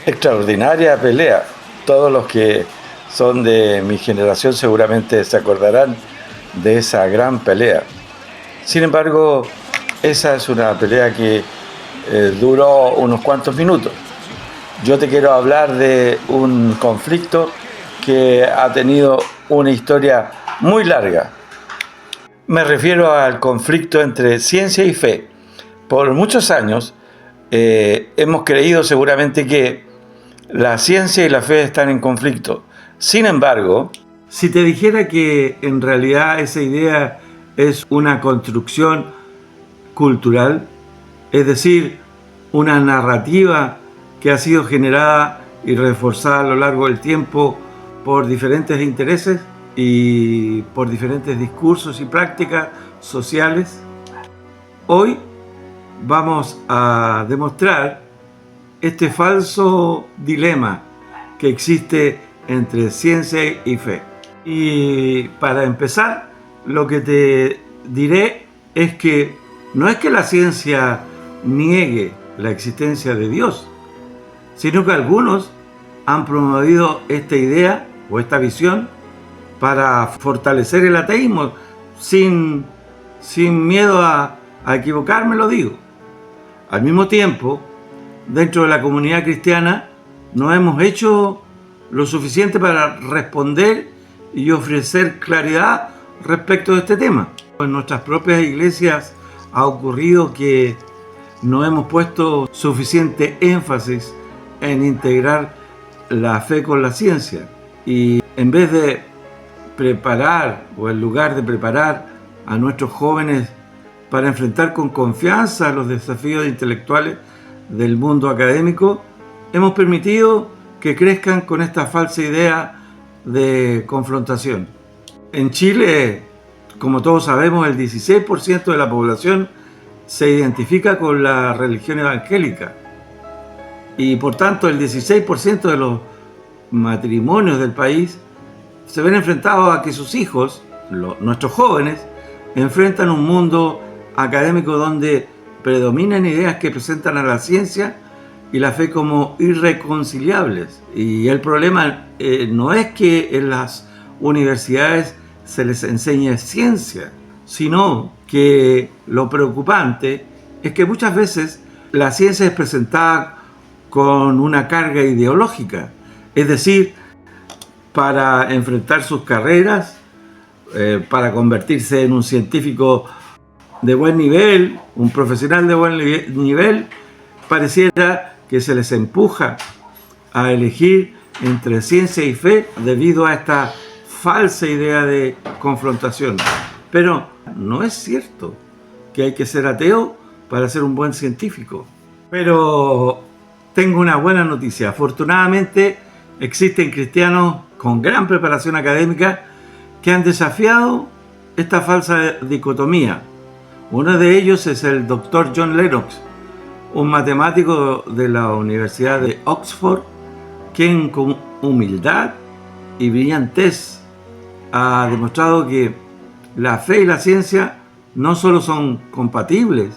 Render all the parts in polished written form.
Extraordinaria pelea. Todos los que son de mi generación seguramente se acordarán de esa gran pelea. Sin embargo, esa es una pelea que duró unos cuantos minutos. Yo te quiero hablar de un conflicto que ha tenido una historia muy larga. Me refiero al conflicto entre ciencia y fe. Por muchos años hemos creído seguramente que la ciencia y la fe están en conflicto. Sin embargo, si te dijera que en realidad esa idea es una construcción cultural, es decir, una narrativa que ha sido generada y reforzada a lo largo del tiempo por diferentes intereses y por diferentes discursos y prácticas sociales, hoy vamos a demostrar este falso dilema que existe entre ciencia y fe. Y para empezar, lo que te diré es que no es que la ciencia niegue la existencia de Dios, sino que algunos han promovido esta idea o esta visión para fortalecer el ateísmo. Sin miedo a equivocarme, lo digo. Al mismo tiempo, dentro de la comunidad cristiana no hemos hecho lo suficiente para responder y ofrecer claridad respecto de este tema. En nuestras propias iglesias ha ocurrido que no hemos puesto suficiente énfasis en integrar la fe con la ciencia, y en vez de preparar, o en lugar de preparar a nuestros jóvenes para enfrentar con confianza los desafíos intelectuales del mundo académico, hemos permitido que crezcan con esta falsa idea de confrontación. En Chile, como todos sabemos, el 16% de la población se identifica con la religión evangélica, y por tanto el 16% de los matrimonios del país se ven enfrentados a que sus hijos, nuestros jóvenes, enfrentan un mundo académico donde predominan ideas que presentan a la ciencia y la fe como irreconciliables. Y el problema no es que en las universidades se les enseñe ciencia, sino que lo preocupante es que muchas veces la ciencia es presentada con una carga ideológica, es decir, para enfrentar sus carreras, para convertirse en un científico de buen nivel, un profesional de buen nivel, pareciera que se les empuja a elegir entre ciencia y fe debido a esta falsa idea de confrontación. Pero no es cierto que hay que ser ateo para ser un buen científico. Pero tengo una buena noticia. Afortunadamente existen cristianos con gran preparación académica que han desafiado esta falsa dicotomía. Uno de ellos es el Dr. John Lennox, un matemático de la Universidad de Oxford, quien con humildad y brillantez ha demostrado que la fe y la ciencia no solo son compatibles,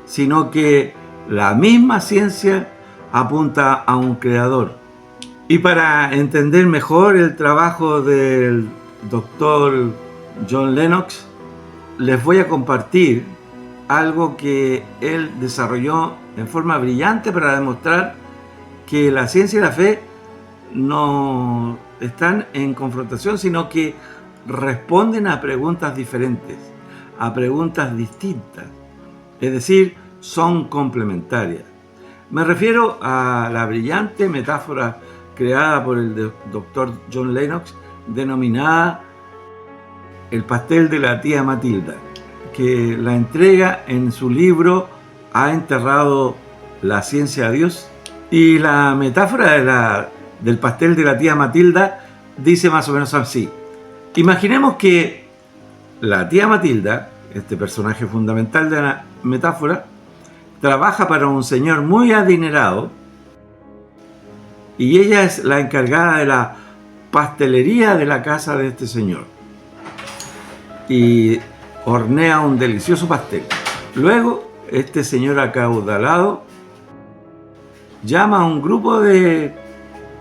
sino que la misma ciencia apunta a un creador. Y para entender mejor el trabajo del Dr. John Lennox, les voy a compartir algo que él desarrolló en forma brillante para demostrar que la ciencia y la fe no están en confrontación, sino que responden a preguntas diferentes, a preguntas distintas, es decir, son complementarias. Me refiero a la brillante metáfora creada por el Dr. John Lennox, denominada el pastel de la tía Matilda, que la entrega en su libro ¿Ha enterrado la ciencia a Dios? Y la metáfora del pastel de la tía Matilda dice más o menos así. Imaginemos que la tía Matilda, este personaje fundamental de la metáfora, trabaja para un señor muy adinerado y ella es la encargada de la pastelería de la casa de este señor y hornea un delicioso pastel. Luego, este señor acaudalado llama a un grupo de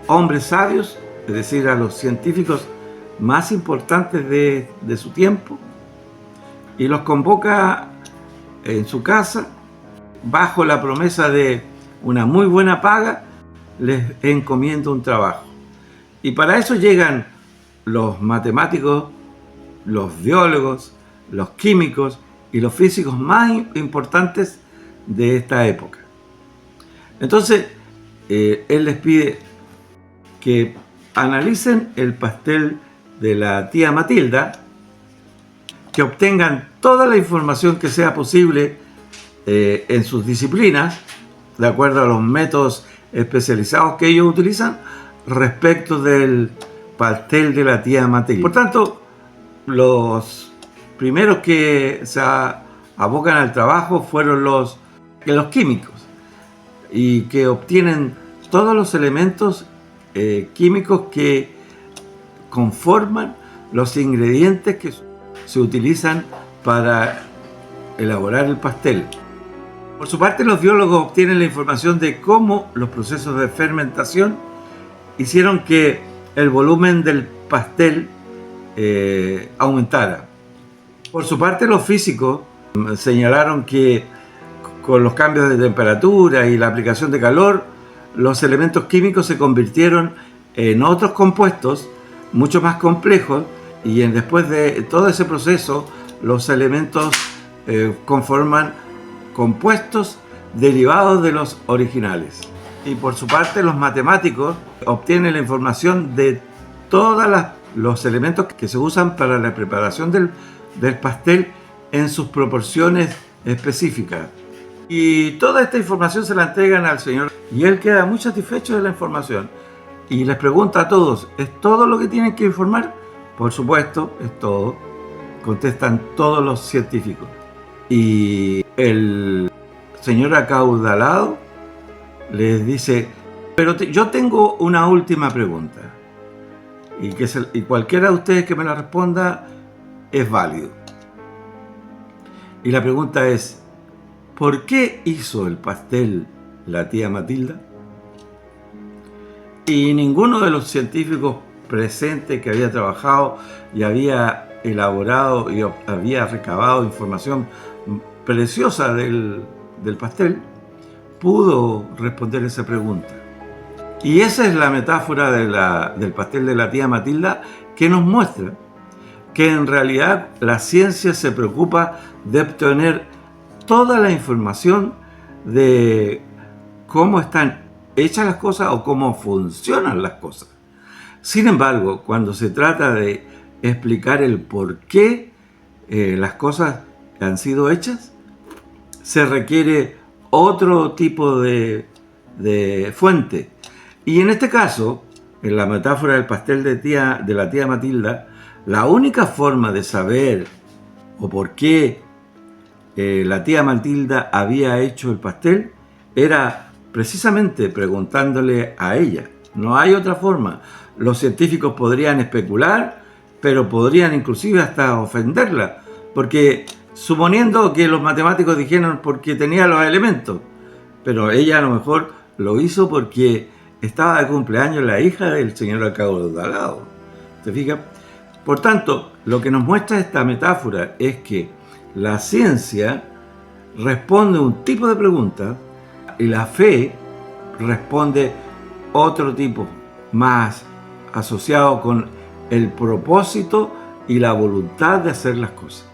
hombres sabios, es decir, a los científicos más importantes de su tiempo, y los convoca en su casa bajo la promesa de una muy buena paga. Les encomienda un trabajo. Y para eso llegan los matemáticos, los biólogos, los químicos y los físicos más importantes de esta época. Entonces, él les pide que analicen el pastel de la tía Matilda, que obtengan toda la información que sea posible en sus disciplinas, de acuerdo a los métodos especializados que ellos utilizan respecto del pastel de la tía Matilda. Por tanto, los primeros que se abocan al trabajo fueron los químicos, y que obtienen todos los elementos químicos que conforman los ingredientes que se utilizan para elaborar el pastel. Por su parte, los biólogos obtienen la información de cómo los procesos de fermentación hicieron que el volumen del pastel aumentara. Por su parte, los físicos señalaron que con los cambios de temperatura y la aplicación de calor, los elementos químicos se convirtieron en otros compuestos mucho más complejos, y después de todo ese proceso, los elementos conforman compuestos derivados de los originales. Y por su parte, los matemáticos obtienen la información de todos los elementos que se usan para la preparación del pastel en sus proporciones específicas. Y toda esta información se la entregan al Señor, y él queda muy satisfecho de la información y les pregunta a todos: ¿es todo lo que tienen que informar? Por supuesto, es todo, contestan todos los científicos. Y el señor acaudalado les dice: pero yo tengo una última pregunta, y cualquiera de ustedes que me la responda es válido. Y la pregunta es: ¿por qué hizo el pastel la tía Matilda? Y ninguno de los científicos presentes que había trabajado y había elaborado y había recabado información preciosa del pastel pudo responder esa pregunta. Y esa es la metáfora del pastel de la tía Matilda, que nos muestra que en realidad la ciencia se preocupa de obtener toda la información de cómo están hechas las cosas o cómo funcionan las cosas. Sin embargo, cuando se trata de explicar el por qué las cosas han sido hechas, se requiere otro tipo de fuente. Y en este caso, en la metáfora del pastel de la tía Matilda, la única forma de saber o por qué la tía Matilda había hecho el pastel era precisamente preguntándole a ella. No hay otra forma. Los científicos podrían especular, pero podrían inclusive hasta ofenderla, porque suponiendo que los matemáticos dijeron porque tenía los elementos, pero ella a lo mejor lo hizo porque estaba de cumpleaños la hija del señor acaudalado. ¿Te fijas? Por tanto, lo que nos muestra esta metáfora es que la ciencia responde un tipo de pregunta y la fe responde otro tipo, más asociado con el propósito y la voluntad de hacer las cosas.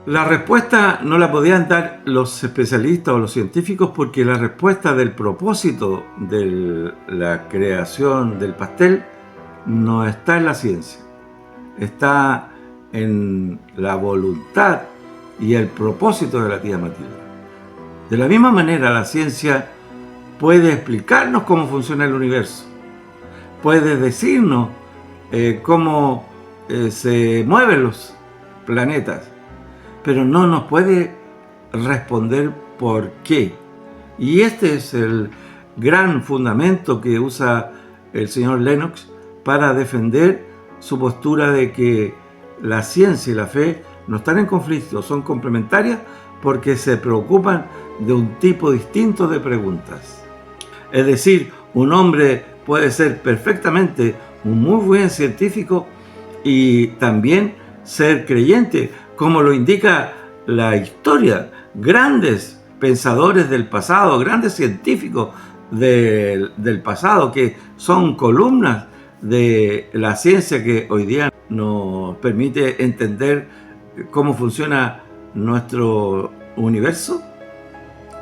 La respuesta no la podían dar los especialistas o los científicos, porque la respuesta del propósito de la creación del pastel no está en la ciencia, está en la voluntad y el propósito de la tía Matilda. De la misma manera, la ciencia puede explicarnos cómo funciona el universo, puede decirnos cómo se mueven los planetas, pero no nos puede responder por qué. Y este es el gran fundamento que usa el señor Lennox para defender su postura de que la ciencia y la fe no están en conflicto, son complementarias, porque se preocupan de un tipo distinto de preguntas. Es decir, un hombre puede ser perfectamente un muy buen científico y también ser creyente, como lo indica la historia. Grandes pensadores del pasado, grandes científicos del pasado, que son columnas de la ciencia que hoy día nos permite entender cómo funciona nuestro universo,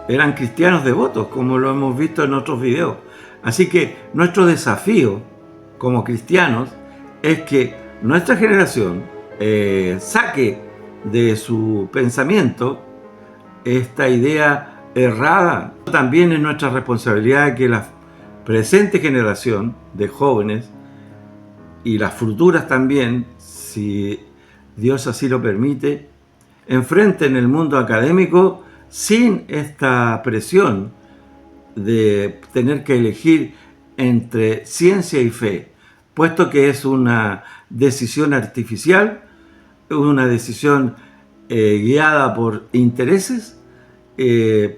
eran cristianos devotos, como lo hemos visto en otros videos. Así que nuestro desafío como cristianos es que nuestra generación saque de su pensamiento esta idea errada. También es nuestra responsabilidad que la presente generación de jóvenes y las futuras también, si Dios así lo permite, enfrenten el mundo académico sin esta presión de tener que elegir entre ciencia y fe, puesto que es una decisión artificial, una decisión guiada por intereses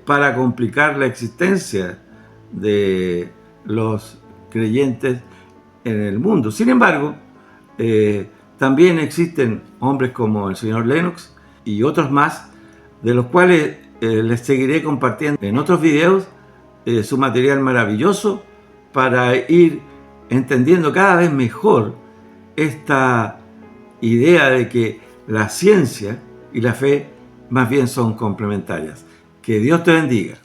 para complicar la existencia de los creyentes en el mundo. Sin embargo, también existen hombres como el señor Lennox y otros más, de los cuales les seguiré compartiendo en otros videos su material maravilloso para ir entendiendo cada vez mejor esta idea de que la ciencia y la fe más bien son complementarias. Que Dios te bendiga.